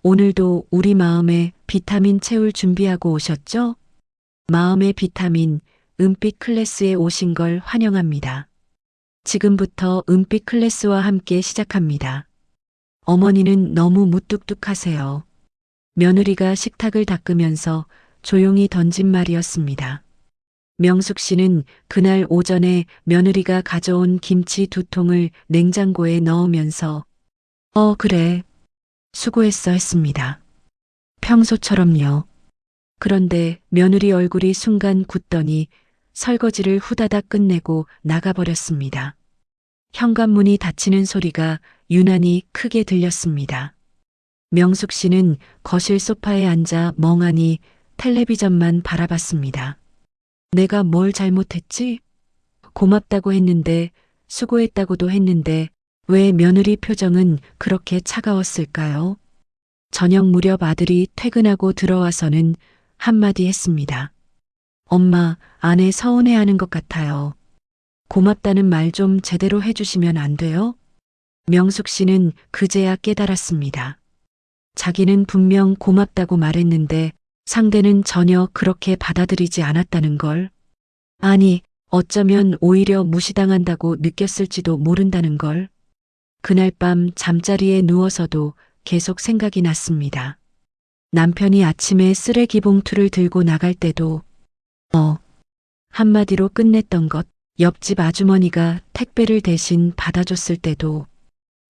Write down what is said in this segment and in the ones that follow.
오늘도 우리 마음에 비타민 채울 준비하고 오셨죠? 마음의 비타민, 은빛 클래스에 오신 걸 환영합니다. 지금부터 은빛 클래스와 함께 시작합니다. 어머니는 너무 무뚝뚝하세요. 며느리가 식탁을 닦으면서 조용히 던진 말이었습니다. 명숙 씨는 그날 오전에 며느리가 가져온 김치 2통을 냉장고에 넣으면서 그래. 수고했어 했습니다. 평소처럼요. 그런데 며느리 얼굴이 순간 굳더니 설거지를 후다닥 끝내고 나가버렸습니다. 현관문이 닫히는 소리가 유난히 크게 들렸습니다. 명숙 씨는 거실 소파에 앉아 멍하니 텔레비전만 바라봤습니다. 내가 뭘 잘못했지? 고맙다고 했는데, 수고했다고도 했는데, 왜 며느리 표정은 그렇게 차가웠을까요? 저녁 무렵 아들이 퇴근하고 들어와서는 한마디 했습니다. 엄마, 아내 서운해하는 것 같아요. 고맙다는 말 좀 제대로 해주시면 안 돼요? 명숙 씨는 그제야 깨달았습니다. 자기는 분명 고맙다고 말했는데 상대는 전혀 그렇게 받아들이지 않았다는 걸. 아니, 어쩌면 오히려 무시당한다고 느꼈을지도 모른다는 걸. 그날 밤 잠자리에 누워서도 계속 생각이 났습니다. 남편이 아침에 쓰레기 봉투를 들고 나갈 때도 한마디로 끝냈던 것, 옆집 아주머니가 택배를 대신 받아줬을 때도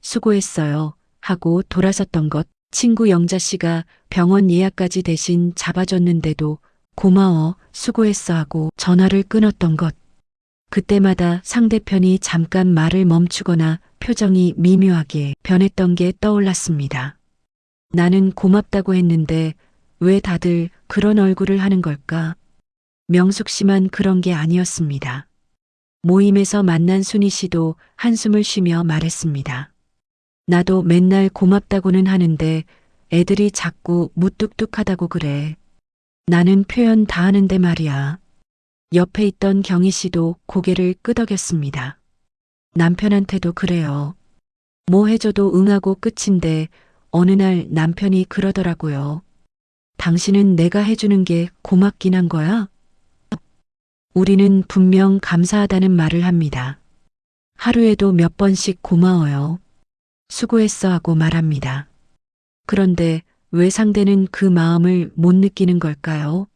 수고했어요 하고 돌아섰던 것, 친구 영자 씨가 병원 예약까지 대신 잡아줬는데도 고마워, 수고했어 하고 전화를 끊었던 것. 그때마다 상대편이 잠깐 말을 멈추거나 표정이 미묘하게 변했던 게 떠올랐습니다. 나는 고맙다고 했는데 왜 다들 그런 얼굴을 하는 걸까? 명숙 씨만 그런 게 아니었습니다. 모임에서 만난 순희 씨도 한숨을 쉬며 말했습니다. 나도 맨날 고맙다고는 하는데 애들이 자꾸 무뚝뚝하다고 그래. 나는 표현 다 하는데 말이야. 옆에 있던 경희 씨도 고개를 끄덕였습니다. 남편한테도 그래요. 뭐 해줘도 응하고 끝인데 어느 날 남편이 그러더라고요. 당신은 내가 해주는 게 고맙긴 한 거야? 우리는 분명 감사하다는 말을 합니다. 하루에도 몇 번씩 고마워요. 수고했어 하고 말합니다. 그런데 왜 상대는 그 마음을 못 느끼는 걸까요?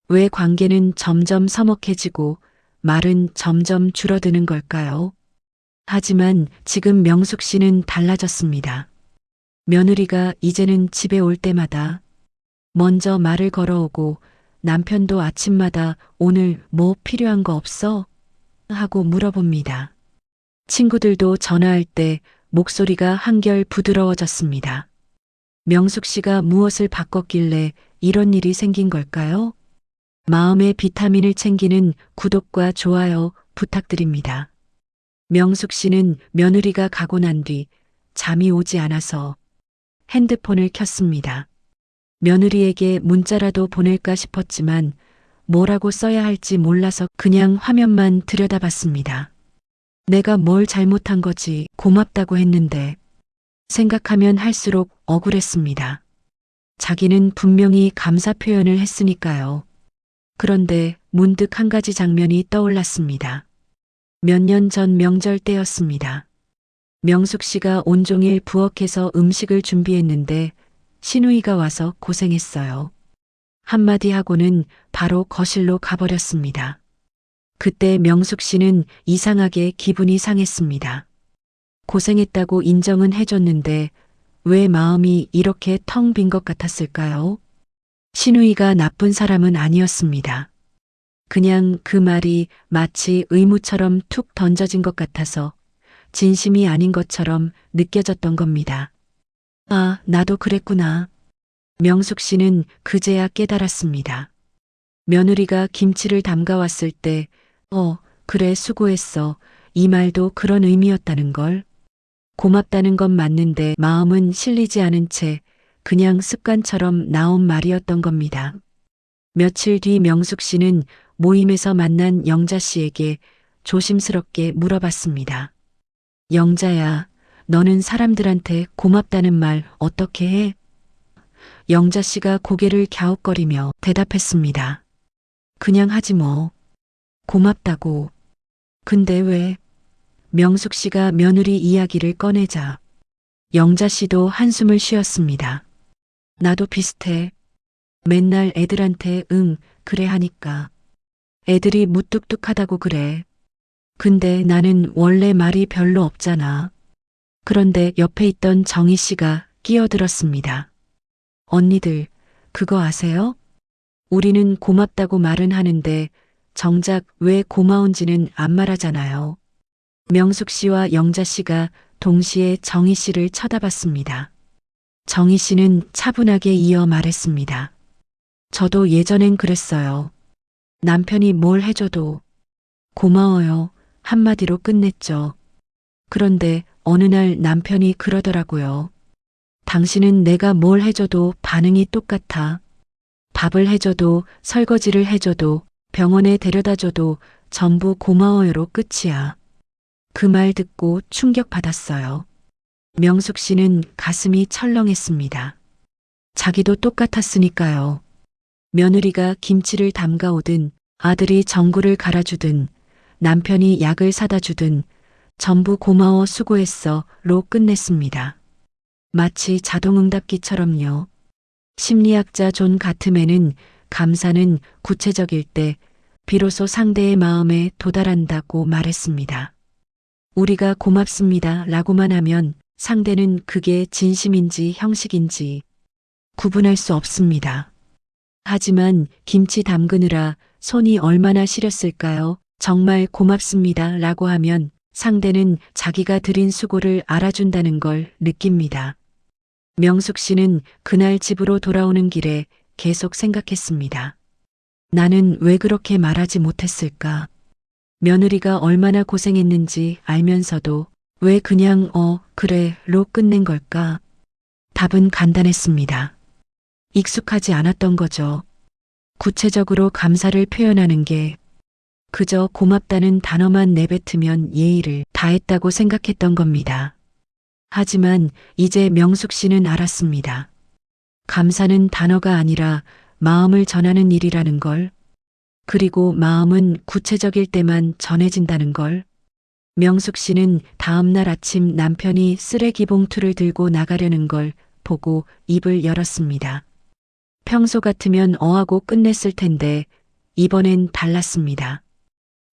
왜 관계는 점점 서먹해지고 말은 점점 줄어드는 걸까요? 하지만 지금 명숙 씨는 달라졌습니다. 며느리가 이제는 집에 올 때마다 먼저 말을 걸어오고 남편도 아침마다 오늘 뭐 필요한 거 없어? 하고 물어봅니다. 친구들도 전화할 때 목소리가 한결 부드러워졌습니다. 명숙 씨가 무엇을 바꿨길래 이런 일이 생긴 걸까요? 마음의 비타민을 챙기는 구독과 좋아요 부탁드립니다. 명숙 씨는 며느리가 가고 난 뒤 잠이 오지 않아서 핸드폰을 켰습니다. 며느리에게 문자라도 보낼까 싶었지만 뭐라고 써야 할지 몰라서 그냥 화면만 들여다봤습니다. 내가 뭘 잘못한 거지 고맙다고 했는데 생각하면 할수록 억울했습니다. 자기는 분명히 감사 표현을 했으니까요. 그런데 문득 한 가지 장면이 떠올랐습니다. 몇 년 전 명절 때였습니다. 명숙 씨가 온종일 부엌에서 음식을 준비했는데 시누이가 와서 고생했어요. 한마디 하고는 바로 거실로 가버렸습니다. 그때 명숙 씨는 이상하게 기분이 상했습니다. 고생했다고 인정은 해줬는데 왜 마음이 이렇게 텅 빈 것 같았을까요? 시누이가 나쁜 사람은 아니었습니다. 그냥 그 말이 마치 의무처럼 툭 던져진 것 같아서 진심이 아닌 것처럼 느껴졌던 겁니다. 아, 나도 그랬구나. 명숙 씨는 그제야 깨달았습니다. 며느리가 김치를 담가왔을 때, 그래, 수고했어. 이 말도 그런 의미였다는 걸. 고맙다는 건 맞는데 마음은 실리지 않은 채 그냥 습관처럼 나온 말이었던 겁니다. 며칠 뒤 명숙 씨는 모임에서 만난 영자 씨에게 조심스럽게 물어봤습니다. 영자야, 너는 사람들한테 고맙다는 말 어떻게 해? 영자 씨가 고개를 갸웃거리며 대답했습니다. 그냥 하지 뭐. 고맙다고. 근데 왜? 명숙 씨가 며느리 이야기를 꺼내자 영자 씨도 한숨을 쉬었습니다. 나도 비슷해. 맨날 애들한테 응, 그래 하니까. 애들이 무뚝뚝하다고 그래. 근데 나는 원래 말이 별로 없잖아. 그런데 옆에 있던 정희 씨가 끼어들었습니다. 언니들, 그거 아세요? 우리는 고맙다고 말은 하는데 정작 왜 고마운지는 안 말하잖아요. 명숙 씨와 영자 씨가 동시에 정희 씨를 쳐다봤습니다. 정희 씨는 차분하게 이어 말했습니다. 저도 예전엔 그랬어요. 남편이 뭘 해줘도 고마워요. 한마디로 끝냈죠. 그런데 어느 날 남편이 그러더라고요. 당신은 내가 뭘 해줘도 반응이 똑같아. 밥을 해줘도 설거지를 해줘도 병원에 데려다줘도 전부 고마워요로 끝이야. 그 말 듣고 충격받았어요. 명숙 씨는 가슴이 철렁했습니다. 자기도 똑같았으니까요. 며느리가 김치를 담가오든 아들이 전구를 갈아주든 남편이 약을 사다 주든 전부 고마워 수고했어로 끝냈습니다. 마치 자동응답기처럼요. 심리학자 존 가트맨은 감사는 구체적일 때 비로소 상대의 마음에 도달한다고 말했습니다. 우리가 고맙습니다 라고만 하면 상대는 그게 진심인지 형식인지 구분할 수 없습니다. 하지만 김치 담그느라 손이 얼마나 시렸을까요? 정말 고맙습니다 라고 하면 상대는 자기가 들인 수고를 알아준다는 걸 느낍니다. 명숙 씨는 그날 집으로 돌아오는 길에 계속 생각했습니다. 나는 왜 그렇게 말하지 못했을까? 며느리가 얼마나 고생했는지 알면서도 왜 그냥 그래로 끝낸 걸까? 답은 간단했습니다. 익숙하지 않았던 거죠. 구체적으로 감사를 표현하는 게 그저 고맙다는 단어만 내뱉으면 예의를 다했다고 생각했던 겁니다. 하지만 이제 명숙 씨는 알았습니다. 감사는 단어가 아니라 마음을 전하는 일이라는 걸, 그리고 마음은 구체적일 때만 전해진다는 걸. 명숙 씨는 다음날 아침 남편이 쓰레기 봉투를 들고 나가려는 걸 보고 입을 열었습니다. 평소 같으면 어하고 끝냈을 텐데 이번엔 달랐습니다.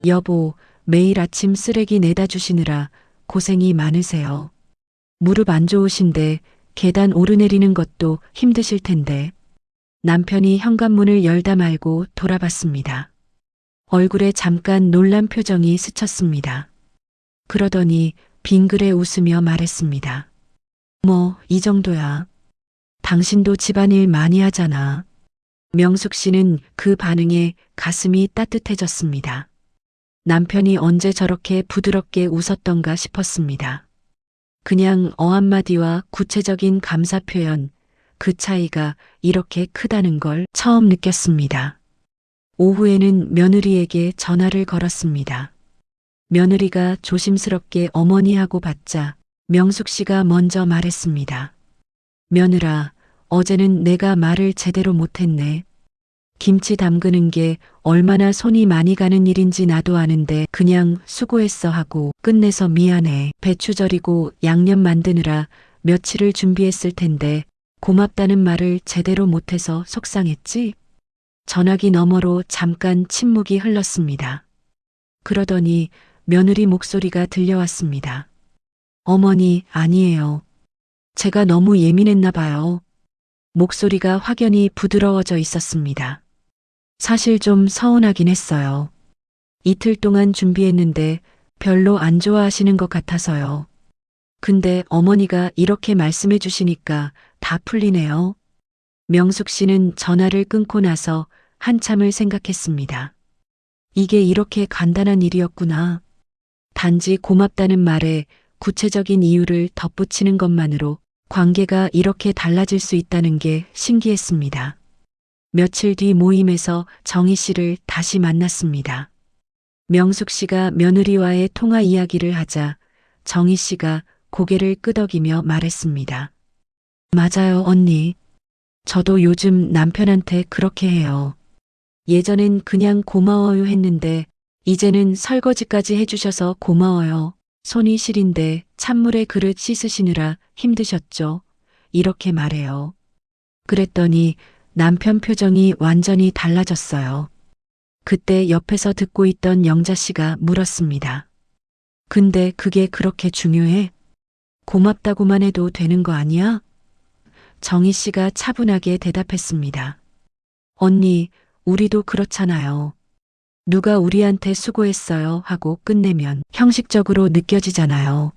여보, 매일 아침 쓰레기 내다 주시느라 고생이 많으세요. 무릎 안 좋으신데 계단 오르내리는 것도 힘드실 텐데. 남편이 현관문을 열다 말고 돌아봤습니다. 얼굴에 잠깐 놀란 표정이 스쳤습니다. 그러더니 빙그레 웃으며 말했습니다. 뭐, 이 정도야. 당신도 집안일 많이 하잖아. 명숙 씨는 그 반응에 가슴이 따뜻해졌습니다. 남편이 언제 저렇게 부드럽게 웃었던가 싶었습니다. 그냥 한마디와 구체적인 감사 표현, 그 차이가 이렇게 크다는 걸 처음 느꼈습니다. 오후에는 며느리에게 전화를 걸었습니다. 며느리가 조심스럽게 어머니하고 받자 명숙 씨가 먼저 말했습니다. 며느라, 어제는 내가 말을 제대로 못했네. 김치 담그는 게 얼마나 손이 많이 가는 일인지 나도 아는데 그냥 수고했어 하고 끝내서 미안해. 배추 절이고 양념 만드느라 며칠을 준비했을 텐데 고맙다는 말을 제대로 못해서 속상했지? 전화기 너머로 잠깐 침묵이 흘렀습니다. 그러더니 며느리 목소리가 들려왔습니다. 어머니, 아니에요. 제가 너무 예민했나 봐요. 목소리가 확연히 부드러워져 있었습니다. 사실 좀 서운하긴 했어요. 이틀 동안 준비했는데 별로 안 좋아하시는 것 같아서요. 근데 어머니가 이렇게 말씀해 주시니까 다 풀리네요. 명숙 씨는 전화를 끊고 나서 한참을 생각했습니다. 이게 이렇게 간단한 일이었구나. 단지 고맙다는 말에 구체적인 이유를 덧붙이는 것만으로 관계가 이렇게 달라질 수 있다는 게 신기했습니다. 며칠 뒤 모임에서 정희 씨를 다시 만났습니다. 명숙 씨가 며느리와의 통화 이야기를 하자 정희 씨가 고개를 끄덕이며 말했습니다. 맞아요, 언니. 저도 요즘 남편한테 그렇게 해요. 예전엔 그냥 고마워요 했는데 이제는 설거지까지 해주셔서 고마워요. 손이 시린데 찬물에 그릇 씻으시느라 힘드셨죠? 이렇게 말해요. 그랬더니 남편 표정이 완전히 달라졌어요. 그때 옆에서 듣고 있던 영자 씨가 물었습니다. 근데 그게 그렇게 중요해? 고맙다고만 해도 되는 거 아니야? 정희 씨가 차분하게 대답했습니다. 언니, 우리도 그렇잖아요. 누가 우리한테 수고했어요 하고 끝내면 형식적으로 느껴지잖아요.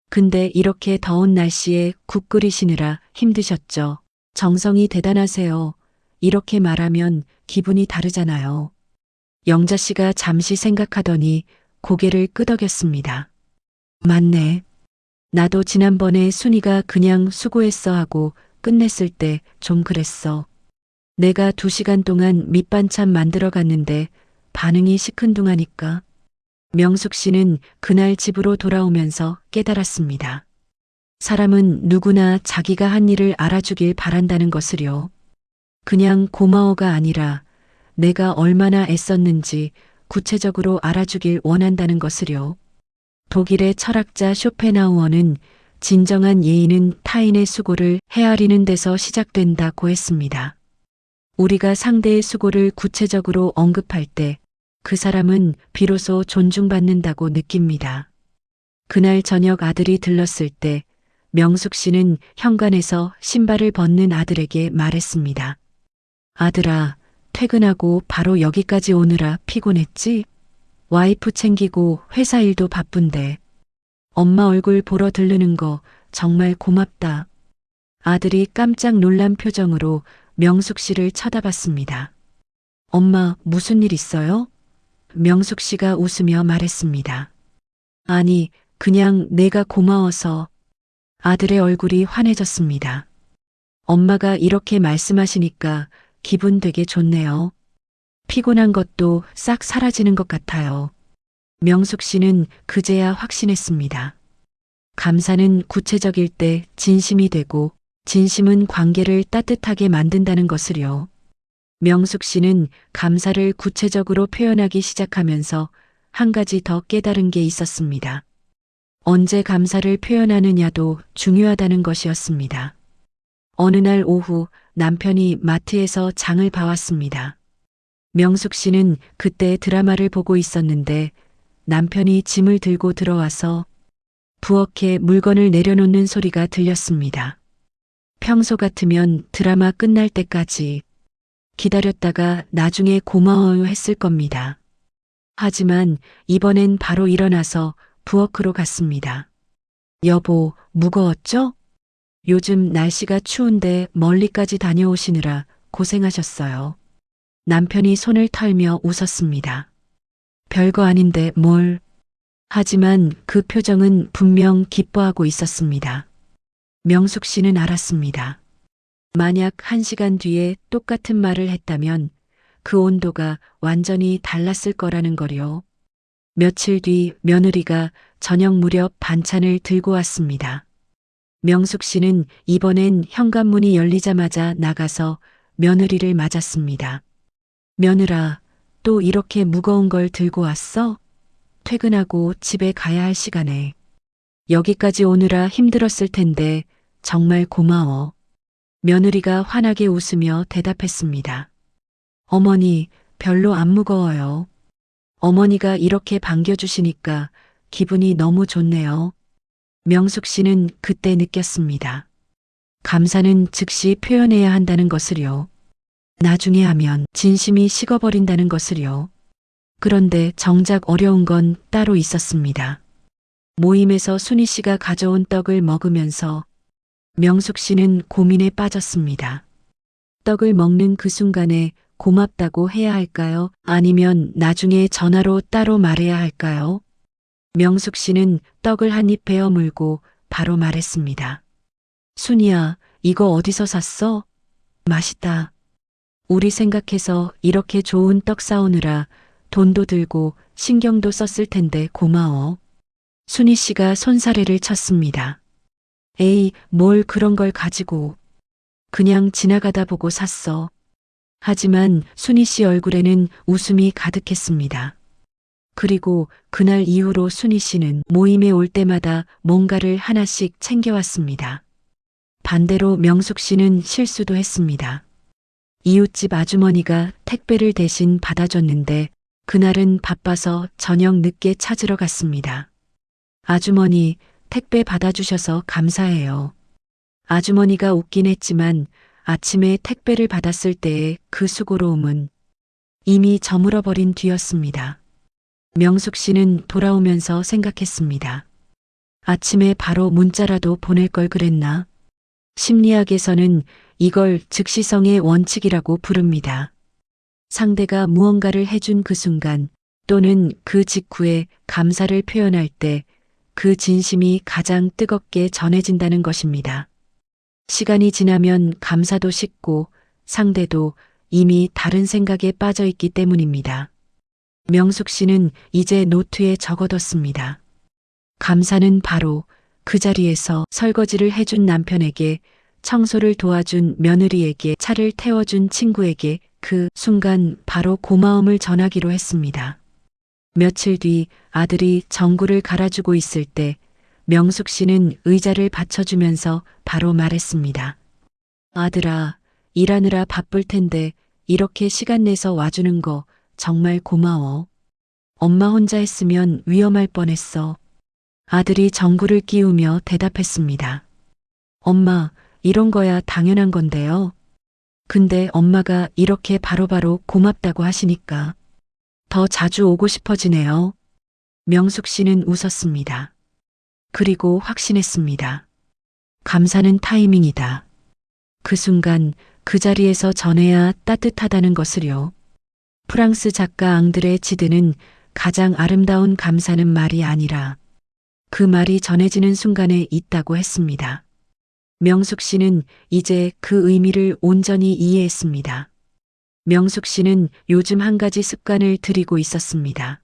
근데 이렇게 더운 날씨에 국 끓이시느라 힘드셨죠? 정성이 대단하세요. 이렇게 말하면 기분이 다르잖아요. 영자 씨가 잠시 생각하더니 고개를 끄덕였습니다. 맞네. 나도 지난번에 순이가 그냥 수고했어 하고 끝냈을 때 좀 그랬어. 내가 2시간 동안 밑반찬 만들어 갔는데 반응이 시큰둥하니까. 명숙 씨는 그날 집으로 돌아오면서 깨달았습니다. 사람은 누구나 자기가 한 일을 알아주길 바란다는 것을요. 그냥 고마워가 아니라 내가 얼마나 애썼는지 구체적으로 알아주길 원한다는 것을요. 독일의 철학자 쇼펜하우어는 진정한 예의는 타인의 수고를 헤아리는 데서 시작된다고 했습니다. 우리가 상대의 수고를 구체적으로 언급할 때 그 사람은 비로소 존중받는다고 느낍니다. 그날 저녁 아들이 들렀을 때 명숙 씨는 현관에서 신발을 벗는 아들에게 말했습니다. 아들아, 퇴근하고 바로 여기까지 오느라 피곤했지? 와이프 챙기고 회사 일도 바쁜데 엄마 얼굴 보러 들르는 거 정말 고맙다. 아들이 깜짝 놀란 표정으로 명숙 씨를 쳐다봤습니다. 엄마, 무슨 일 있어요? 명숙 씨가 웃으며 말했습니다. 아니, 그냥 내가 고마워서. 아들의 얼굴이 환해졌습니다. 엄마가 이렇게 말씀하시니까 기분 되게 좋네요. 피곤한 것도 싹 사라지는 것 같아요. 명숙 씨는 그제야 확신했습니다. 감사는 구체적일 때 진심이 되고 진심은 관계를 따뜻하게 만든다는 것을요. 명숙 씨는 감사를 구체적으로 표현하기 시작하면서 한 가지 더 깨달은 게 있었습니다. 언제 감사를 표현하느냐도 중요하다는 것이었습니다. 어느 날 오후 남편이 마트에서 장을 봐왔습니다. 명숙 씨는 그때 드라마를 보고 있었는데 남편이 짐을 들고 들어와서 부엌에 물건을 내려놓는 소리가 들렸습니다. 평소 같으면 드라마 끝날 때까지 기다렸다가 나중에 고마워요 했을 겁니다. 하지만 이번엔 바로 일어나서 부엌으로 갔습니다. 여보, 무거웠죠? 요즘 날씨가 추운데 멀리까지 다녀오시느라 고생하셨어요. 남편이 손을 털며 웃었습니다. 별거 아닌데 뭘. 하지만 그 표정은 분명 기뻐하고 있었습니다. 명숙 씨는 알았습니다. 만약 1시간 뒤에 똑같은 말을 했다면 그 온도가 완전히 달랐을 거라는 거요. 며칠 뒤 며느리가 저녁 무렵 반찬을 들고 왔습니다. 명숙 씨는 이번엔 현관문이 열리자마자 나가서 며느리를 맞았습니다. 며느라, 또 이렇게 무거운 걸 들고 왔어? 퇴근하고 집에 가야 할 시간에. 여기까지 오느라 힘들었을 텐데 정말 고마워. 며느리가 환하게 웃으며 대답했습니다. 어머니, 별로 안 무거워요. 어머니가 이렇게 반겨주시니까 기분이 너무 좋네요. 명숙 씨는 그때 느꼈습니다. 감사는 즉시 표현해야 한다는 것을요. 나중에 하면 진심이 식어버린다는 것을요. 그런데 정작 어려운 건 따로 있었습니다. 모임에서 순희 씨가 가져온 떡을 먹으면서 명숙 씨는 고민에 빠졌습니다. 떡을 먹는 그 순간에 고맙다고 해야 할까요? 아니면 나중에 전화로 따로 말해야 할까요? 명숙 씨는 떡을 한 입 베어 물고 바로 말했습니다. 순이야, 이거 어디서 샀어? 맛있다. 우리 생각해서 이렇게 좋은 떡 사오느라 돈도 들고 신경도 썼을 텐데 고마워. 순희 씨가 손사래를 쳤습니다. 에이, 뭘 그런 걸 가지고. 그냥 지나가다 보고 샀어. 하지만 순희 씨 얼굴에는 웃음이 가득했습니다. 그리고 그날 이후로 순희 씨는 모임에 올 때마다 뭔가를 하나씩 챙겨왔습니다. 반대로 명숙 씨는 실수도 했습니다. 이웃집 아주머니가 택배를 대신 받아줬는데 그날은 바빠서 저녁 늦게 찾으러 갔습니다. 아주머니, 택배 받아주셔서 감사해요. 아주머니가 웃긴 했지만 아침에 택배를 받았을 때의 그 수고로움은 이미 저물어버린 뒤였습니다. 명숙 씨는 돌아오면서 생각했습니다. 아침에 바로 문자라도 보낼 걸 그랬나? 심리학에서는 이걸 즉시성의 원칙이라고 부릅니다. 상대가 무언가를 해준 그 순간 또는 그 직후에 감사를 표현할 때 그 진심이 가장 뜨겁게 전해진다는 것입니다. 시간이 지나면 감사도 식고 상대도 이미 다른 생각에 빠져 있기 때문입니다. 명숙 씨는 이제 노트에 적어뒀습니다. 감사는 바로 그 자리에서 설거지를 해준 남편에게, 청소를 도와준 며느리에게, 차를 태워준 친구에게 그 순간 바로 고마움을 전하기로 했습니다. 며칠 뒤 아들이 전구를 갈아주고 있을 때 명숙 씨는 의자를 받쳐주면서 바로 말했습니다. 아들아, 일하느라 바쁠 텐데 이렇게 시간 내서 와주는 거 정말 고마워. 엄마 혼자 했으면 위험할 뻔했어. 아들이 전구를 끼우며 대답했습니다. 엄마, 이런 거야 당연한 건데요. 근데 엄마가 이렇게 바로바로 고맙다고 하시니까 더 자주 오고 싶어지네요. 명숙 씨는 웃었습니다. 그리고 확신했습니다. 감사는 타이밍이다. 그 순간 그 자리에서 전해야 따뜻하다는 것을요. 프랑스 작가 앙드레 지드는 가장 아름다운 감사는 말이 아니라 그 말이 전해지는 순간에 있다고 했습니다. 명숙 씨는 이제 그 의미를 온전히 이해했습니다. 명숙 씨는 요즘 한 가지 습관을 들이고 있었습니다.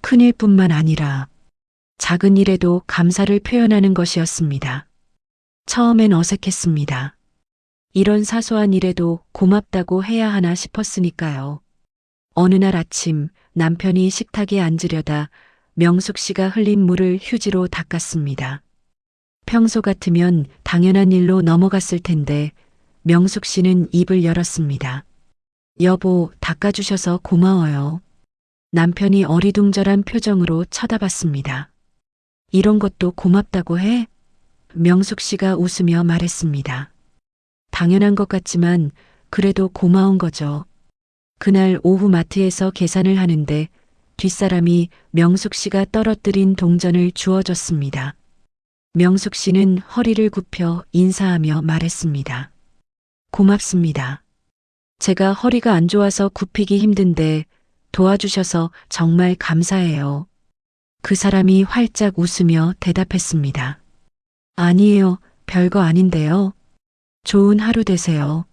큰일뿐만 아니라 작은 일에도 감사를 표현하는 것이었습니다. 처음엔 어색했습니다. 이런 사소한 일에도 고맙다고 해야 하나 싶었으니까요. 어느 날 아침 남편이 식탁에 앉으려다 명숙 씨가 흘린 물을 휴지로 닦았습니다. 평소 같으면 당연한 일로 넘어갔을 텐데 명숙 씨는 입을 열었습니다. 여보, 닦아주셔서 고마워요. 남편이 어리둥절한 표정으로 쳐다봤습니다. 이런 것도 고맙다고 해? 명숙 씨가 웃으며 말했습니다. 당연한 것 같지만 그래도 고마운 거죠. 그날 오후 마트에서 계산을 하는데 뒷사람이 명숙 씨가 떨어뜨린 동전을 주워줬습니다. 명숙 씨는 허리를 굽혀 인사하며 말했습니다. 고맙습니다. 제가 허리가 안 좋아서 굽히기 힘든데 도와주셔서 정말 감사해요. 그 사람이 활짝 웃으며 대답했습니다. 아니에요, 별거 아닌데요. 좋은 하루 되세요.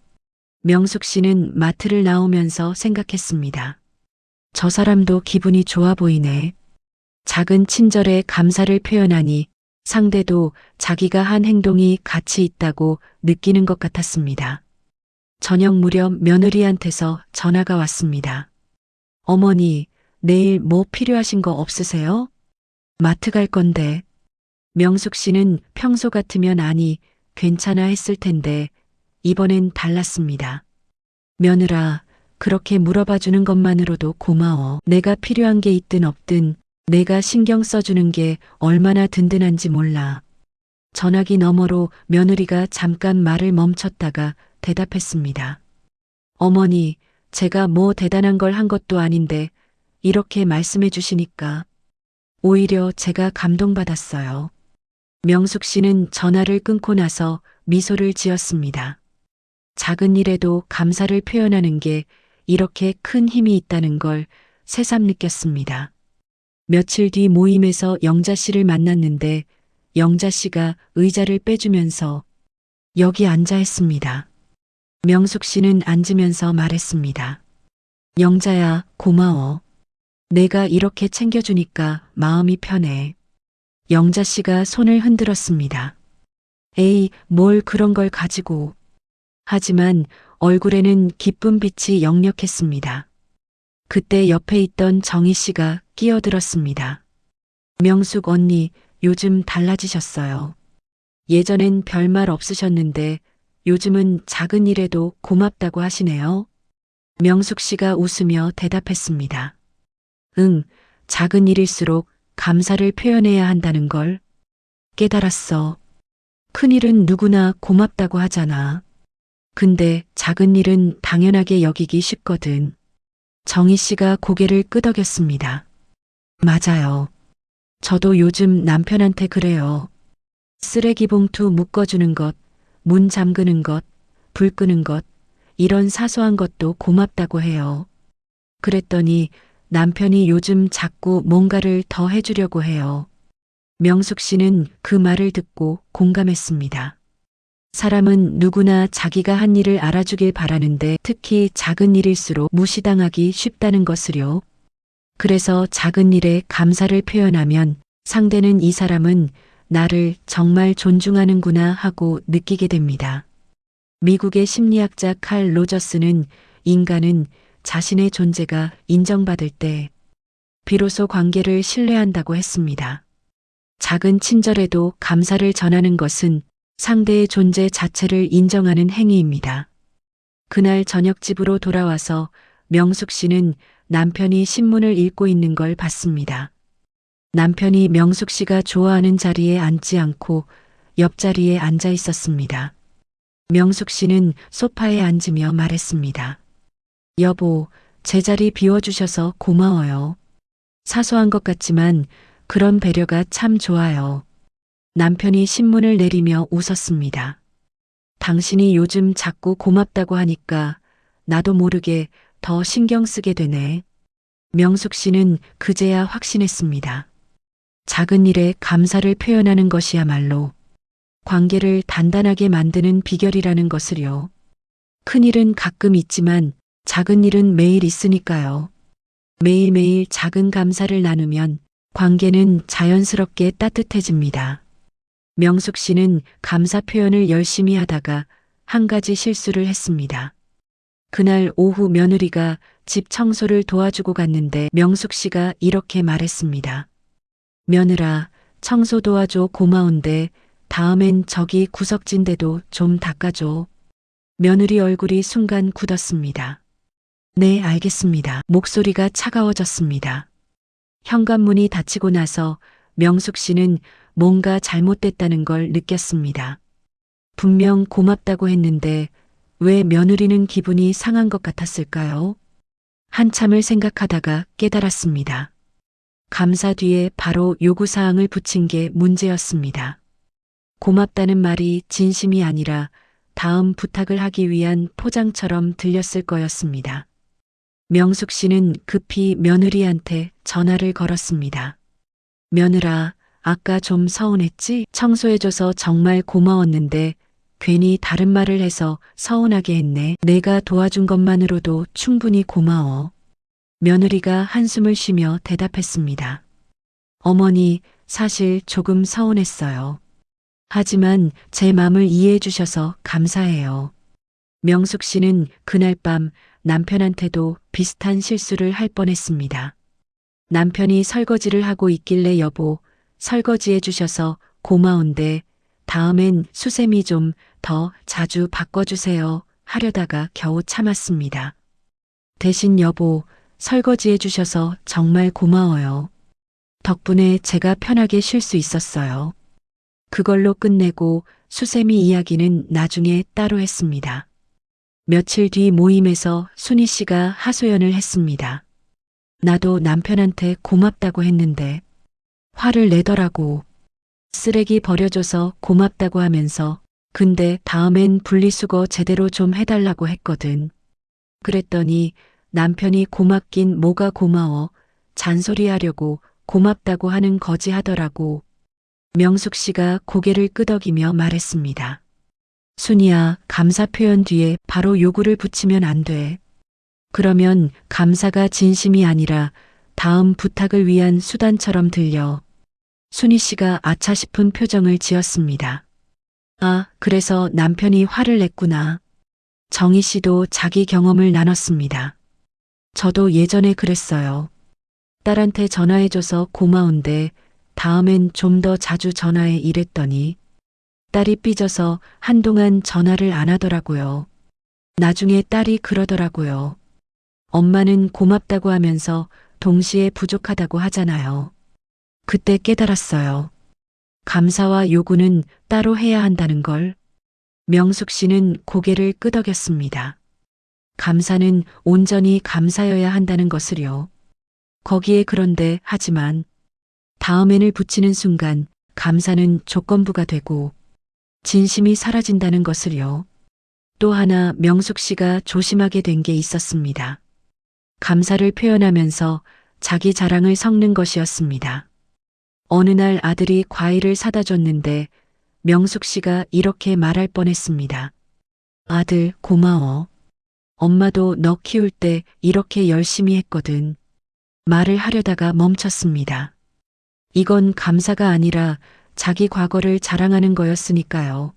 명숙 씨는 마트를 나오면서 생각했습니다. 저 사람도 기분이 좋아 보이네. 작은 친절에 감사를 표현하니 상대도 자기가 한 행동이 가치 있다고 느끼는 것 같았습니다. 저녁 무렵 며느리한테서 전화가 왔습니다. 어머니, 내일 뭐 필요하신 거 없으세요? 마트 갈 건데. 명숙 씨는 평소 같으면 아니, 괜찮아 했을 텐데 이번엔 달랐습니다. 며느라, 그렇게 물어봐 주는 것만으로도 고마워. 내가 필요한 게 있든 없든 내가 신경 써주는 게 얼마나 든든한지 몰라. 전화기 너머로 며느리가 잠깐 말을 멈췄다가 대답했습니다. 어머니, 제가 뭐 대단한 걸 한 것도 아닌데 이렇게 말씀해 주시니까 오히려 제가 감동받았어요. 명숙 씨는 전화를 끊고 나서 미소를 지었습니다. 작은 일에도 감사를 표현하는 게 이렇게 큰 힘이 있다는 걸 새삼 느꼈습니다. 며칠 뒤 모임에서 영자 씨를 만났는데 영자 씨가 의자를 빼주면서 여기 앉아 했습니다. 명숙 씨는 앉으면서 말했습니다. 영자야, 고마워. 내가 이렇게 챙겨주니까 마음이 편해. 영자 씨가 손을 흔들었습니다. 에이, 뭘 그런 걸 가지고. 하지만 얼굴에는 기쁜 빛이 역력했습니다. 그때 옆에 있던 정희 씨가 끼어들었습니다. 명숙 언니, 요즘 달라지셨어요. 예전엔 별말 없으셨는데 요즘은 작은 일에도 고맙다고 하시네요. 명숙 씨가 웃으며 대답했습니다. 응, 작은 일일수록 감사를 표현해야 한다는 걸 깨달았어. 큰 일은 누구나 고맙다고 하잖아. 근데 작은 일은 당연하게 여기기 쉽거든. 정희 씨가 고개를 끄덕였습니다. 맞아요. 저도 요즘 남편한테 그래요. 쓰레기 봉투 묶어주는 것, 문 잠그는 것, 불 끄는 것, 이런 사소한 것도 고맙다고 해요. 그랬더니 남편이 요즘 자꾸 뭔가를 더 해주려고 해요. 명숙 씨는 그 말을 듣고 공감했습니다. 사람은 누구나 자기가 한 일을 알아주길 바라는데 특히 작은 일일수록 무시당하기 쉽다는 것을요. 그래서 작은 일에 감사를 표현하면 상대는 이 사람은 나를 정말 존중하는구나 하고 느끼게 됩니다. 미국의 심리학자 칼 로저스는 인간은 자신의 존재가 인정받을 때 비로소 관계를 신뢰한다고 했습니다. 작은 친절에도 감사를 전하는 것은 상대의 존재 자체를 인정하는 행위입니다. 그날 저녁 집으로 돌아와서 명숙 씨는 남편이 신문을 읽고 있는 걸 봤습니다. 남편이 명숙 씨가 좋아하는 자리에 앉지 않고 옆자리에 앉아 있었습니다. 명숙 씨는 소파에 앉으며 말했습니다. 여보, 제 자리 비워주셔서 고마워요. 사소한 것 같지만 그런 배려가 참 좋아요. 남편이 신문을 내리며 웃었습니다. 당신이 요즘 자꾸 고맙다고 하니까 나도 모르게 더 신경 쓰게 되네. 명숙 씨는 그제야 확신했습니다. 작은 일에 감사를 표현하는 것이야말로 관계를 단단하게 만드는 비결이라는 것을요. 큰 일은 가끔 있지만 작은 일은 매일 있으니까요. 매일매일 작은 감사를 나누면 관계는 자연스럽게 따뜻해집니다. 명숙 씨는 감사 표현을 열심히 하다가 한 가지 실수를 했습니다. 그날 오후 며느리가 집 청소를 도와주고 갔는데 명숙 씨가 이렇게 말했습니다. 며느라, 청소 도와줘 고마운데 다음엔 저기 구석진데도 좀 닦아줘. 며느리 얼굴이 순간 굳었습니다. 네, 알겠습니다. 목소리가 차가워졌습니다. 현관문이 닫히고 나서 명숙 씨는 뭔가 잘못됐다는 걸 느꼈습니다. 분명 고맙다고 했는데 왜 며느리는 기분이 상한 것 같았을까요? 한참을 생각하다가 깨달았습니다. 감사 뒤에 바로 요구사항을 붙인 게 문제였습니다. 고맙다는 말이 진심이 아니라 다음 부탁을 하기 위한 포장처럼 들렸을 거였습니다. 명숙 씨는 급히 며느리한테 전화를 걸었습니다. 며느라, 아까 좀 서운했지? 청소해줘서 정말 고마웠는데 괜히 다른 말을 해서 서운하게 했네. 내가 도와준 것만으로도 충분히 고마워. 며느리가 한숨을 쉬며 대답했습니다. 어머니, 사실 조금 서운했어요. 하지만 제 마음을 이해해 주셔서 감사해요. 명숙 씨는 그날 밤 남편한테도 비슷한 실수를 할 뻔했습니다. 남편이 설거지를 하고 있길래 여보, 설거지해 주셔서 고마운데 다음엔 수세미 좀 더 자주 바꿔주세요 하려다가 겨우 참았습니다. 대신 여보, 설거지해 주셔서 정말 고마워요. 덕분에 제가 편하게 쉴 수 있었어요. 그걸로 끝내고 수세미 이야기는 나중에 따로 했습니다. 며칠 뒤 모임에서 순희 씨가 하소연을 했습니다. 나도 남편한테 고맙다고 했는데 화를 내더라고. 쓰레기 버려줘서 고맙다고 하면서 근데 다음엔 분리수거 제대로 좀 해달라고 했거든. 그랬더니 남편이 고맙긴 뭐가 고마워. 잔소리하려고 고맙다고 하는 거지 하더라고. 명숙 씨가 고개를 끄덕이며 말했습니다. 순이야, 감사 표현 뒤에 바로 요구를 붙이면 안 돼. 그러면 감사가 진심이 아니라 다음 부탁을 위한 수단처럼 들려. 순희 씨가 아차 싶은 표정을 지었습니다. 아, 그래서 남편이 화를 냈구나. 정희 씨도 자기 경험을 나눴습니다. 저도 예전에 그랬어요. 딸한테 전화해줘서 고마운데 다음엔 좀 더 자주 전화해 이랬더니 딸이 삐져서 한동안 전화를 안 하더라고요. 나중에 딸이 그러더라고요. 엄마는 고맙다고 하면서 동시에 부족하다고 하잖아요. 그때 깨달았어요. 감사와 요구는 따로 해야 한다는 걸. 명숙 씨는 고개를 끄덕였습니다. 감사는 온전히 감사여야 한다는 것을요. 거기에 그런데 하지만 다음엔을 붙이는 순간 감사는 조건부가 되고 진심이 사라진다는 것을요. 또 하나 명숙 씨가 조심하게 된 게 있었습니다. 감사를 표현하면서 자기 자랑을 섞는 것이었습니다. 어느 날 아들이 과일을 사다 줬는데 명숙 씨가 이렇게 말할 뻔했습니다. 아들, 고마워. 엄마도 너 키울 때 이렇게 열심히 했거든. 말을 하려다가 멈췄습니다. 이건 감사가 아니라 자기 과거를 자랑하는 거였으니까요.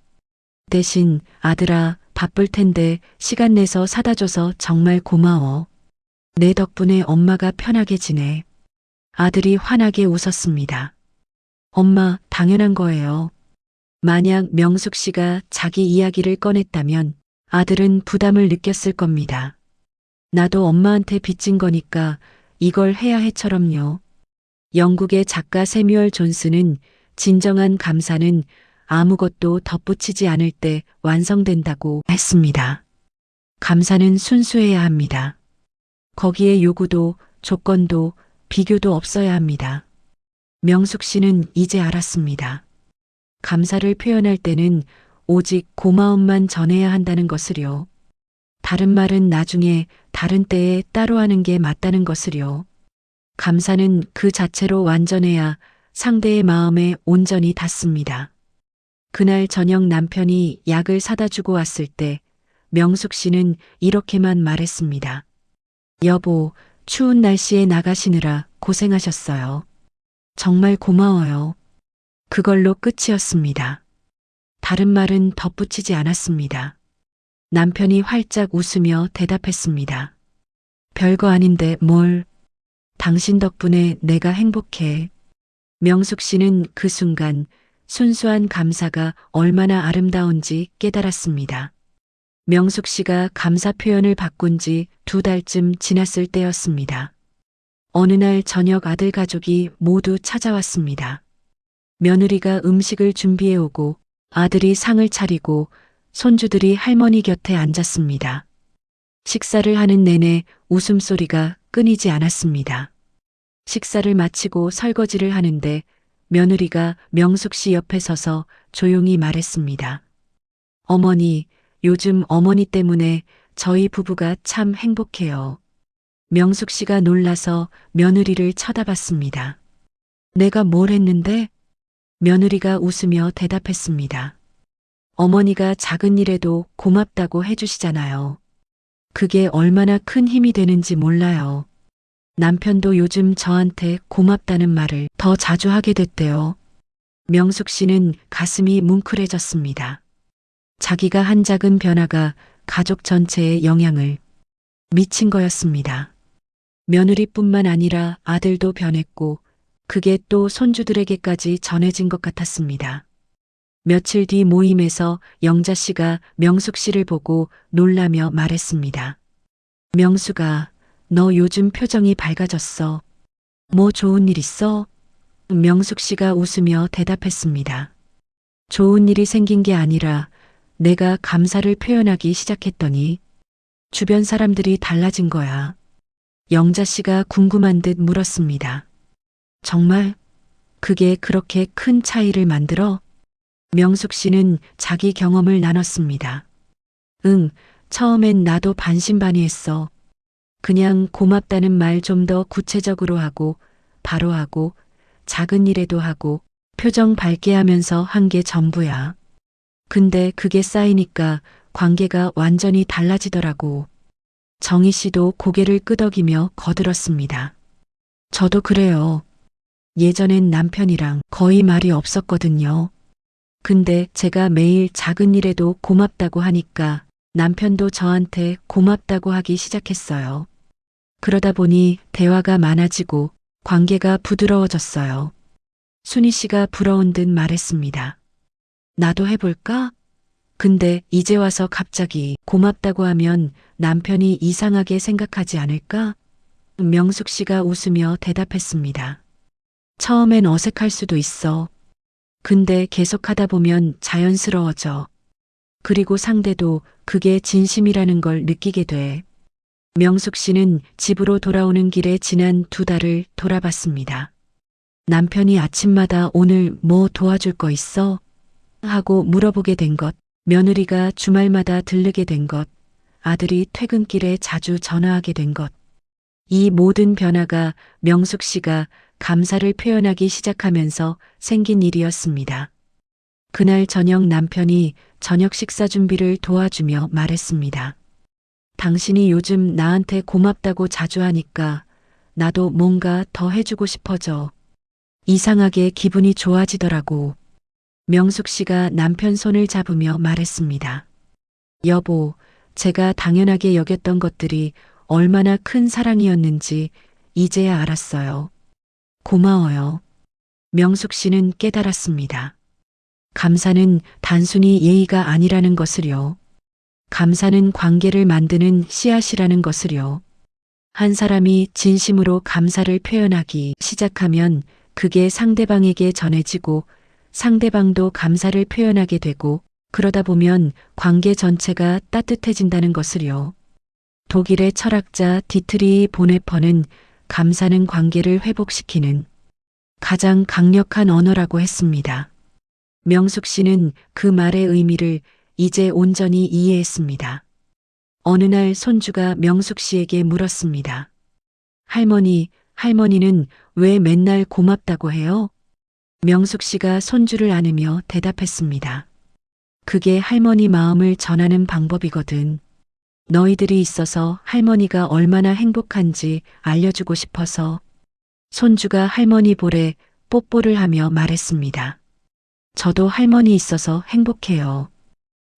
대신 아들아, 바쁠 텐데 시간 내서 사다 줘서 정말 고마워. 내 덕분에 엄마가 편하게 지내. 아들이 환하게 웃었습니다. 엄마, 당연한 거예요. 만약 명숙 씨가 자기 이야기를 꺼냈다면 아들은 부담을 느꼈을 겁니다. 나도 엄마한테 빚진 거니까 이걸 해야 해처럼요. 영국의 작가 세뮤얼 존스는 진정한 감사는 아무것도 덧붙이지 않을 때 완성된다고 했습니다. 감사는 순수해야 합니다. 거기에 요구도 조건도 비교도 없어야 합니다. 명숙 씨는 이제 알았습니다. 감사를 표현할 때는 오직 고마움만 전해야 한다는 것을요. 다른 말은 나중에 다른 때에 따로 하는 게 맞다는 것을요. 감사는 그 자체로 완전해야 상대의 마음에 온전히 닿습니다. 그날 저녁 남편이 약을 사다 주고 왔을 때 명숙 씨는 이렇게만 말했습니다. 여보, 추운 날씨에 나가시느라 고생하셨어요. 정말 고마워요. 그걸로 끝이었습니다. 다른 말은 덧붙이지 않았습니다. 남편이 활짝 웃으며 대답했습니다. 별거 아닌데 뭘. 당신 덕분에 내가 행복해. 명숙 씨는 그 순간 순수한 감사가 얼마나 아름다운지 깨달았습니다. 명숙 씨가 감사 표현을 바꾼 지 2달쯤 지났을 때였습니다. 어느 날 저녁 아들 가족이 모두 찾아왔습니다. 며느리가 음식을 준비해 오고 아들이 상을 차리고 손주들이 할머니 곁에 앉았습니다. 식사를 하는 내내 웃음소리가 끊이지 않았습니다. 식사를 마치고 설거지를 하는데 며느리가 명숙 씨 옆에 서서 조용히 말했습니다. 어머니, 요즘 어머니 때문에 저희 부부가 참 행복해요. 명숙 씨가 놀라서 며느리를 쳐다봤습니다. 내가 뭘 했는데? 며느리가 웃으며 대답했습니다. 어머니가 작은 일에도 고맙다고 해주시잖아요. 그게 얼마나 큰 힘이 되는지 몰라요. 남편도 요즘 저한테 고맙다는 말을 더 자주 하게 됐대요. 명숙 씨는 가슴이 뭉클해졌습니다. 자기가 한 작은 변화가 가족 전체에 영향을 미친 거였습니다. 며느리뿐만 아니라 아들도 변했고 그게 또 손주들에게까지 전해진 것 같았습니다. 며칠 뒤 모임에서 영자 씨가 명숙 씨를 보고 놀라며 말했습니다. 명숙아, 너 요즘 표정이 밝아졌어. 뭐 좋은 일 있어? 명숙 씨가 웃으며 대답했습니다. 좋은 일이 생긴 게 아니라 내가 감사를 표현하기 시작했더니 주변 사람들이 달라진 거야. 영자 씨가 궁금한 듯 물었습니다. 정말? 그게 그렇게 큰 차이를 만들어? 명숙 씨는 자기 경험을 나눴습니다. 응, 처음엔 나도 반신반의했어. 그냥 고맙다는 말 좀 더 구체적으로 하고, 바로 하고, 작은 일에도 하고, 표정 밝게 하면서 한 게 전부야. 근데 그게 쌓이니까 관계가 완전히 달라지더라고. 정희 씨도 고개를 끄덕이며 거들었습니다. 저도 그래요. 예전엔 남편이랑 거의 말이 없었거든요. 근데 제가 매일 작은 일에도 고맙다고 하니까 남편도 저한테 고맙다고 하기 시작했어요. 그러다 보니 대화가 많아지고 관계가 부드러워졌어요. 순희 씨가 부러운 듯 말했습니다. 나도 해볼까? 근데 이제 와서 갑자기 고맙다고 하면 남편이 이상하게 생각하지 않을까? 명숙 씨가 웃으며 대답했습니다. 처음엔 어색할 수도 있어. 근데 계속하다 보면 자연스러워져. 그리고 상대도 그게 진심이라는 걸 느끼게 돼. 명숙 씨는 집으로 돌아오는 길에 지난 2달을 돌아봤습니다. 남편이 아침마다 오늘 뭐 도와줄 거 있어? 하고 물어보게 된 것, 며느리가 주말마다 들르게 된 것, 아들이 퇴근길에 자주 전화하게 된 것. 이 모든 변화가 명숙 씨가 감사를 표현하기 시작하면서 생긴 일이었습니다. 그날 저녁 남편이 저녁 식사 준비를 도와주며 말했습니다. 당신이 요즘 나한테 고맙다고 자주 하니까 나도 뭔가 더 해주고 싶어져. 이상하게 기분이 좋아지더라고. 명숙 씨가 남편 손을 잡으며 말했습니다. 여보, 제가 당연하게 여겼던 것들이 얼마나 큰 사랑이었는지 이제야 알았어요. 고마워요. 명숙 씨는 깨달았습니다. 감사는 단순히 예의가 아니라는 것을요. 감사는 관계를 만드는 씨앗이라는 것을요. 한 사람이 진심으로 감사를 표현하기 시작하면 그게 상대방에게 전해지고 상대방도 감사를 표현하게 되고 그러다 보면 관계 전체가 따뜻해진다는 것을요. 독일의 철학자 디트리히 보네퍼는 감사는 관계를 회복시키는 가장 강력한 언어라고 했습니다. 명숙 씨는 그 말의 의미를 이제 온전히 이해했습니다. 어느 날 손주가 명숙 씨에게 물었습니다. 할머니는 왜 맨날 고맙다고 해요? 명숙 씨가 손주를 안으며 대답했습니다. 그게 할머니 마음을 전하는 방법이거든. 너희들이 있어서 할머니가 얼마나 행복한지 알려주고 싶어서. 손주가 할머니 볼에 뽀뽀를 하며 말했습니다. 저도 할머니 있어서 행복해요.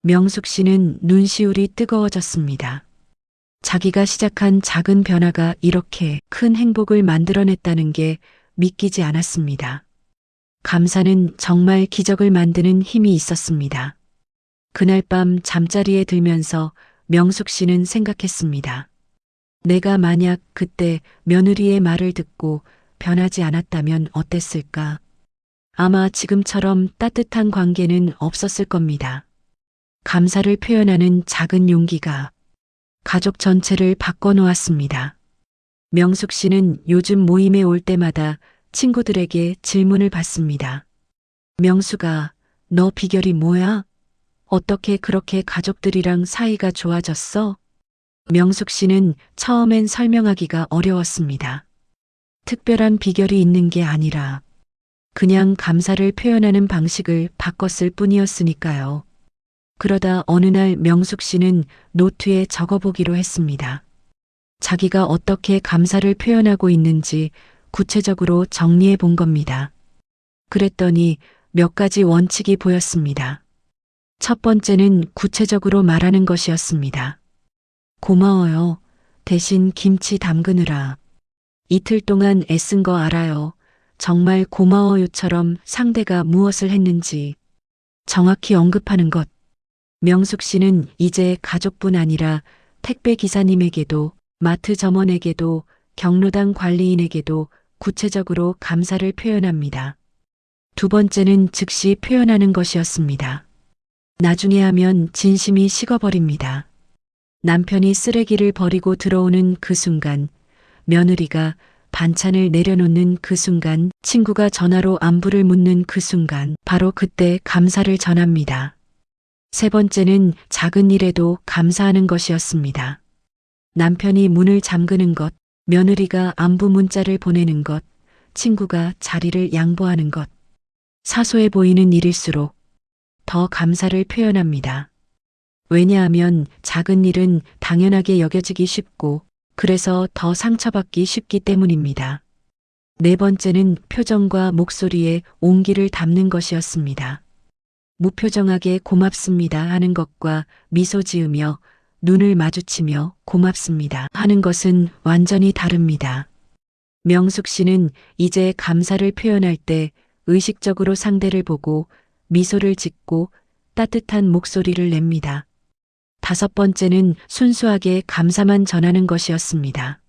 명숙 씨는 눈시울이 뜨거워졌습니다. 자기가 시작한 작은 변화가 이렇게 큰 행복을 만들어냈다는 게 믿기지 않았습니다. 감사는 정말 기적을 만드는 힘이 있었습니다. 그날 밤 잠자리에 들면서 명숙 씨는 생각했습니다. 내가 만약 그때 며느리의 말을 듣고 변하지 않았다면 어땠을까? 아마 지금처럼 따뜻한 관계는 없었을 겁니다. 감사를 표현하는 작은 용기가 가족 전체를 바꿔놓았습니다. 명숙 씨는 요즘 모임에 올 때마다 친구들에게 질문을 받습니다. 명숙아, 너 비결이 뭐야? 어떻게 그렇게 가족들이랑 사이가 좋아졌어? 명숙 씨는 처음엔 설명하기가 어려웠습니다. 특별한 비결이 있는 게 아니라 그냥 감사를 표현하는 방식을 바꿨을 뿐이었으니까요. 그러다 어느 날 명숙 씨는 노트에 적어보기로 했습니다. 자기가 어떻게 감사를 표현하고 있는지 구체적으로 정리해 본 겁니다. 그랬더니 몇 가지 원칙이 보였습니다. 첫 번째는 구체적으로 말하는 것이었습니다. 고마워요. 대신 김치 담그느라. 이틀 동안 애쓴 거 알아요. 정말 고마워요처럼 상대가 무엇을 했는지 정확히 언급하는 것. 명숙 씨는 이제 가족뿐 아니라 택배 기사님에게도 마트 점원에게도 경로당 관리인에게도 구체적으로 감사를 표현합니다. 두 번째는 즉시 표현하는 것이었습니다. 나중에 하면 진심이 식어버립니다. 남편이 쓰레기를 버리고 들어오는 그 순간, 며느리가 반찬을 내려놓는 그 순간, 친구가 전화로 안부를 묻는 그 순간, 바로 그때 감사를 전합니다. 세 번째는 작은 일에도 감사하는 것이었습니다. 남편이 문을 잠그는 것, 며느리가 안부 문자를 보내는 것, 친구가 자리를 양보하는 것. 사소해 보이는 일일수록 더 감사를 표현합니다. 왜냐하면 작은 일은 당연하게 여겨지기 쉽고 그래서 더 상처받기 쉽기 때문입니다. 네 번째는 표정과 목소리에 온기를 담는 것이었습니다. 무표정하게 고맙습니다 하는 것과 미소 지으며 눈을 마주치며 고맙습니다 하는 것은 완전히 다릅니다. 명숙 씨는 이제 감사를 표현할 때 의식적으로 상대를 보고 미소를 짓고 따뜻한 목소리를 냅니다. 다섯 번째는 순수하게 감사만 전하는 것이었습니다.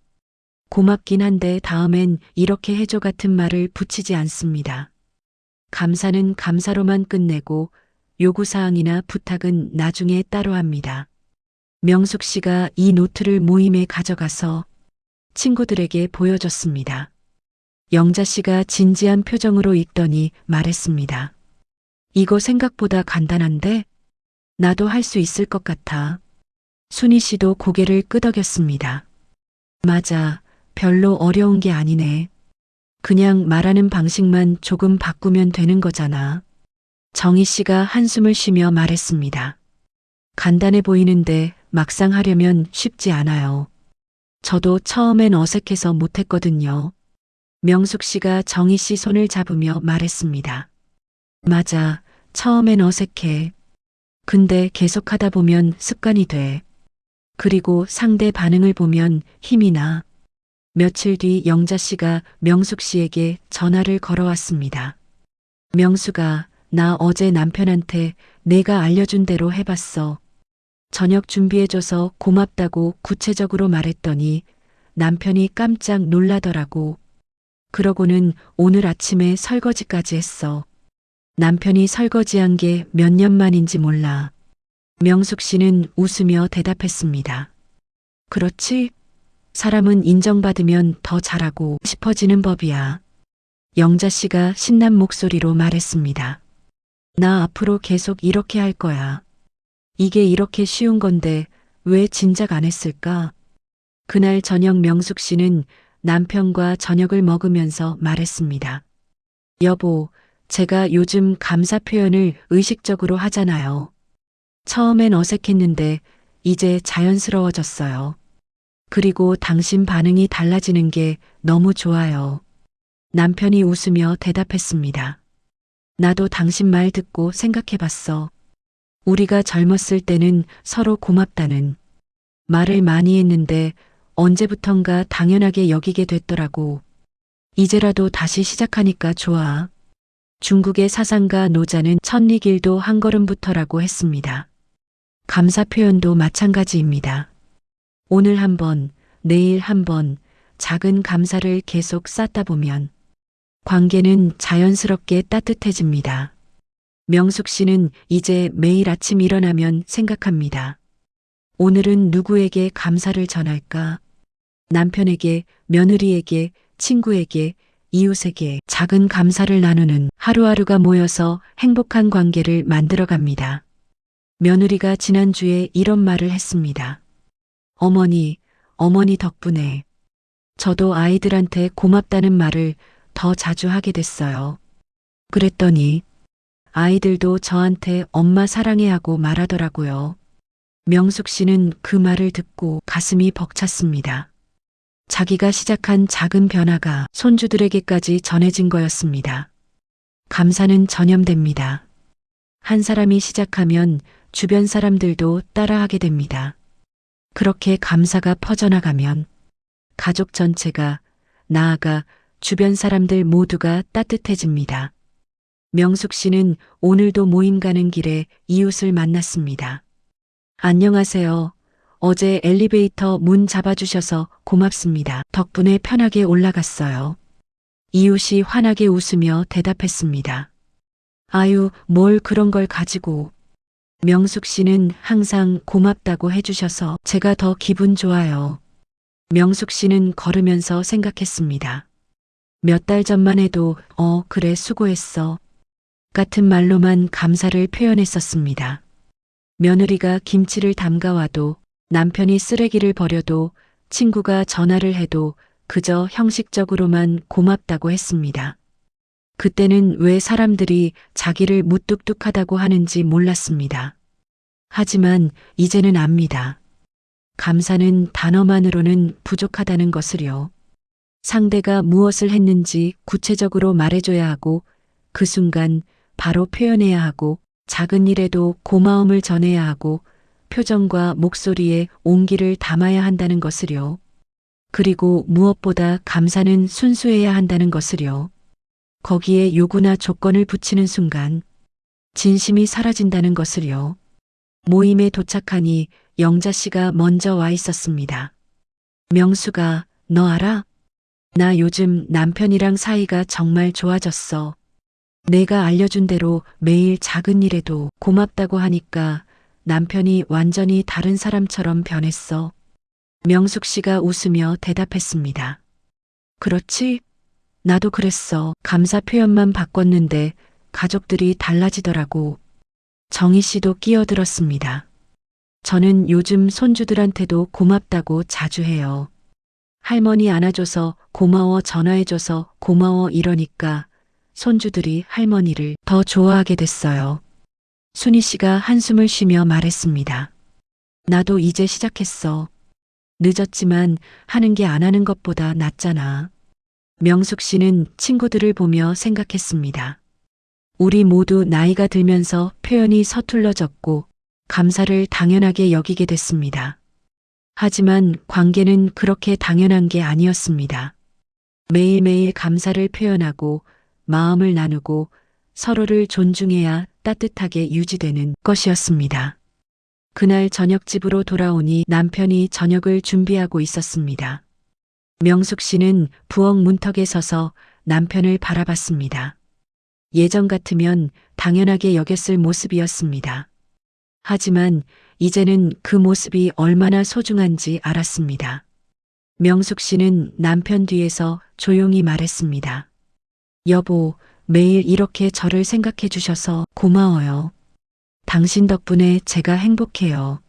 고맙긴 한데 다음엔 이렇게 해줘 같은 말을 붙이지 않습니다. 감사는 감사로만 끝내고 요구사항이나 부탁은 나중에 따로 합니다. 명숙 씨가 이 노트를 모임에 가져가서 친구들에게 보여줬습니다. 영자 씨가 진지한 표정으로 읽더니 말했습니다. 이거 생각보다 간단한데? 나도 할 수 있을 것 같아. 순희 씨도 고개를 끄덕였습니다. 맞아, 별로 어려운 게 아니네. 그냥 말하는 방식만 조금 바꾸면 되는 거잖아. 정희 씨가 한숨을 쉬며 말했습니다. 간단해 보이는데 막상 하려면 쉽지 않아요. 저도 처음엔 어색해서 못했거든요. 명숙 씨가 정희 씨 손을 잡으며 말했습니다. 맞아, 처음엔 어색해. 근데 계속하다 보면 습관이 돼. 그리고 상대 반응을 보면 힘이 나. 며칠 뒤 영자 씨가 명숙 씨에게 전화를 걸어왔습니다. 명숙아, 나 어제 남편한테 내가 알려준 대로 해봤어. 저녁 준비해줘서 고맙다고 구체적으로 말했더니 남편이 깜짝 놀라더라고. 그러고는 오늘 아침에 설거지까지 했어. 남편이 설거지한 게 몇 년 만인지 몰라. 명숙 씨는 웃으며 대답했습니다. 그렇지? 사람은 인정받으면 더 잘하고 싶어지는 법이야. 영자 씨가 신난 목소리로 말했습니다. 나 앞으로 계속 이렇게 할 거야. 이게 이렇게 쉬운 건데 왜 진작 안 했을까? 그날 저녁 명숙 씨는 남편과 저녁을 먹으면서 말했습니다. 여보, 제가 요즘 감사 표현을 의식적으로 하잖아요. 처음엔 어색했는데 이제 자연스러워졌어요. 그리고 당신 반응이 달라지는 게 너무 좋아요. 남편이 웃으며 대답했습니다. 나도 당신 말 듣고 생각해봤어. 우리가 젊었을 때는 서로 고맙다는 말을 많이 했는데 언제부턴가 당연하게 여기게 됐더라고. 이제라도 다시 시작하니까 좋아. 중국의 사상가 노자는 천리길도 한 걸음부터라고 했습니다. 감사 표현도 마찬가지입니다. 오늘 한 번, 내일 한 번, 작은 감사를 계속 쌓다 보면 관계는 자연스럽게 따뜻해집니다. 명숙 씨는 이제 매일 아침 일어나면 생각합니다. 오늘은 누구에게 감사를 전할까? 남편에게, 며느리에게, 친구에게, 이웃에게 작은 감사를 나누는 하루하루가 모여서 행복한 관계를 만들어갑니다. 며느리가 지난주에 이런 말을 했습니다. 어머니 덕분에 저도 아이들한테 고맙다는 말을 더 자주 하게 됐어요. 그랬더니 아이들도 저한테 엄마 사랑해 하고 말하더라고요. 명숙 씨는 그 말을 듣고 가슴이 벅찼습니다. 자기가 시작한 작은 변화가 손주들에게까지 전해진 거였습니다. 감사는 전염됩니다. 한 사람이 시작하면 주변 사람들도 따라하게 됩니다. 그렇게 감사가 퍼져나가면 가족 전체가, 나아가 주변 사람들 모두가 따뜻해집니다. 명숙 씨는 오늘도 모임 가는 길에 이웃을 만났습니다. 안녕하세요. 어제 엘리베이터 문 잡아주셔서 고맙습니다. 덕분에 편하게 올라갔어요. 이웃이 환하게 웃으며 대답했습니다. 아유, 뭘 그런 걸 가지고. 명숙 씨는 항상 고맙다고 해주셔서 제가 더 기분 좋아요. 명숙 씨는 걸으면서 생각했습니다. 몇 달 전만 해도 그래 수고했어. 같은 말로만 감사를 표현했었습니다. 며느리가 김치를 담가와도 남편이 쓰레기를 버려도 친구가 전화를 해도 그저 형식적으로만 고맙다고 했습니다. 그때는 왜 사람들이 자기를 무뚝뚝하다고 하는지 몰랐습니다. 하지만 이제는 압니다. 감사는 단어만으로는 부족하다는 것을요. 상대가 무엇을 했는지 구체적으로 말해줘야 하고 그 순간 바로 표현해야 하고 작은 일에도 고마움을 전해야 하고 표정과 목소리에 온기를 담아야 한다는 것을요. 그리고 무엇보다 감사는 순수해야 한다는 것을요. 거기에 요구나 조건을 붙이는 순간 진심이 사라진다는 것을요. 모임에 도착하니 영자 씨가 먼저 와 있었습니다. 명수가, 너 알아? 나 요즘 남편이랑 사이가 정말 좋아졌어. 내가 알려준 대로 매일 작은 일에도 고맙다고 하니까 남편이 완전히 다른 사람처럼 변했어. 명숙 씨가 웃으며 대답했습니다. 그렇지? 나도 그랬어. 감사 표현만 바꿨는데 가족들이 달라지더라고. 정희 씨도 끼어들었습니다. 저는 요즘 손주들한테도 고맙다고 자주 해요. 할머니 안아줘서 고마워, 전화해줘서 고마워 이러니까 손주들이 할머니를 더 좋아하게 됐어요. 순희 씨가 한숨을 쉬며 말했습니다. 나도 이제 시작했어. 늦었지만 하는 게 안 하는 것보다 낫잖아. 명숙 씨는 친구들을 보며 생각했습니다. 우리 모두 나이가 들면서 표현이 서툴러졌고 감사를 당연하게 여기게 됐습니다. 하지만 관계는 그렇게 당연한 게 아니었습니다. 매일매일 감사를 표현하고 마음을 나누고 서로를 존중해야 따뜻하게 유지되는 것이었습니다. 그날 저녁 집으로 돌아오니 남편이 저녁을 준비하고 있었습니다. 명숙 씨는 부엌 문턱에 서서 남편을 바라봤습니다. 예전 같으면 당연하게 여겼을 모습이었습니다. 하지만 이제는 그 모습이 얼마나 소중한지 알았습니다. 명숙 씨는 남편 뒤에서 조용히 말했습니다. 여보, 매일 이렇게 저를 생각해 주셔서 고마워요. 당신 덕분에 제가 행복해요.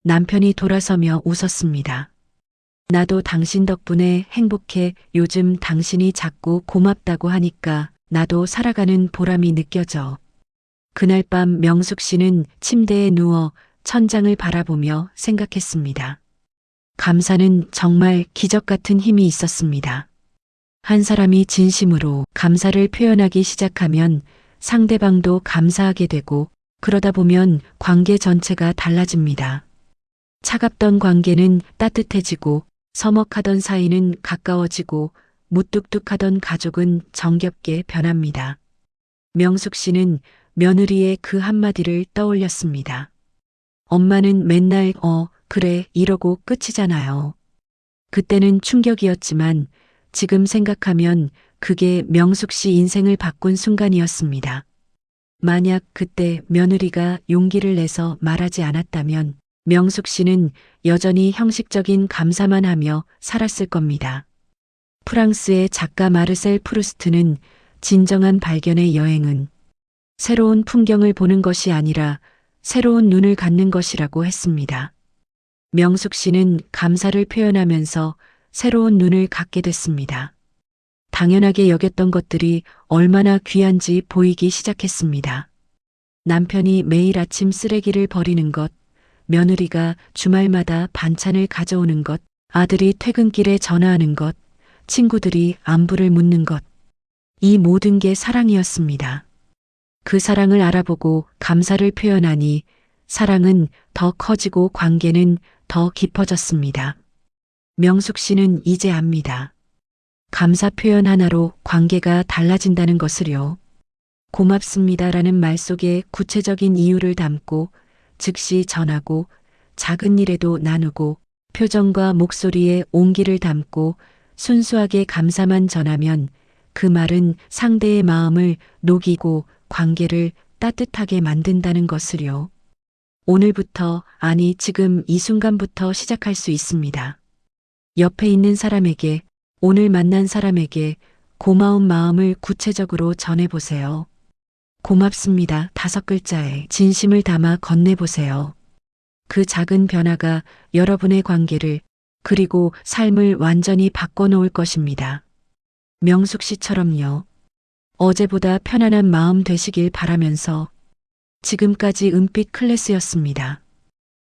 남편이 돌아서며 웃었습니다. 나도 당신 덕분에 행복해. 요즘 당신이 자꾸 고맙다고 하니까 나도 살아가는 보람이 느껴져. 그날 밤 명숙 씨는 침대에 누워 천장을 바라보며 생각했습니다. 감사는 정말 기적 같은 힘이 있었습니다. 한 사람이 진심으로 감사를 표현하기 시작하면 상대방도 감사하게 되고 그러다 보면 관계 전체가 달라집니다. 차갑던 관계는 따뜻해지고 서먹하던 사이는 가까워지고 무뚝뚝하던 가족은 정겹게 변합니다. 명숙 씨는 며느리의 그 한마디를 떠올렸습니다. 엄마는 맨날 그래 이러고 끝이잖아요. 그때는 충격이었지만 지금 생각하면 그게 명숙 씨 인생을 바꾼 순간이었습니다. 만약 그때 며느리가 용기를 내서 말하지 않았다면 명숙 씨는 여전히 형식적인 감사만 하며 살았을 겁니다. 프랑스의 작가 마르셀 프루스트는 진정한 발견의 여행은 새로운 풍경을 보는 것이 아니라 새로운 눈을 갖는 것이라고 했습니다. 명숙 씨는 감사를 표현하면서 새로운 눈을 갖게 됐습니다. 당연하게 여겼던 것들이 얼마나 귀한지 보이기 시작했습니다. 남편이 매일 아침 쓰레기를 버리는 것, 며느리가 주말마다 반찬을 가져오는 것, 아들이 퇴근길에 전화하는 것, 친구들이 안부를 묻는 것. 이 모든 게 사랑이었습니다. 그 사랑을 알아보고 감사를 표현하니 사랑은 더 커지고 관계는 더 깊어졌습니다. 명숙 씨는 이제 압니다. 감사 표현 하나로 관계가 달라진다는 것을요. 고맙습니다라는 말 속에 구체적인 이유를 담고 즉시 전하고 작은 일에도 나누고 표정과 목소리에 온기를 담고 순수하게 감사만 전하면 그 말은 상대의 마음을 녹이고 관계를 따뜻하게 만든다는 것을요. 오늘부터, 아니 지금 이 순간부터 시작할 수 있습니다. 옆에 있는 사람에게, 오늘 만난 사람에게 고마운 마음을 구체적으로 전해보세요. 고맙습니다. 5글자에 진심을 담아 건네보세요. 그 작은 변화가 여러분의 관계를 그리고 삶을 완전히 바꿔놓을 것입니다. 명숙 씨처럼요. 어제보다 편안한 마음 되시길 바라면서 지금까지 은빛 클래스였습니다.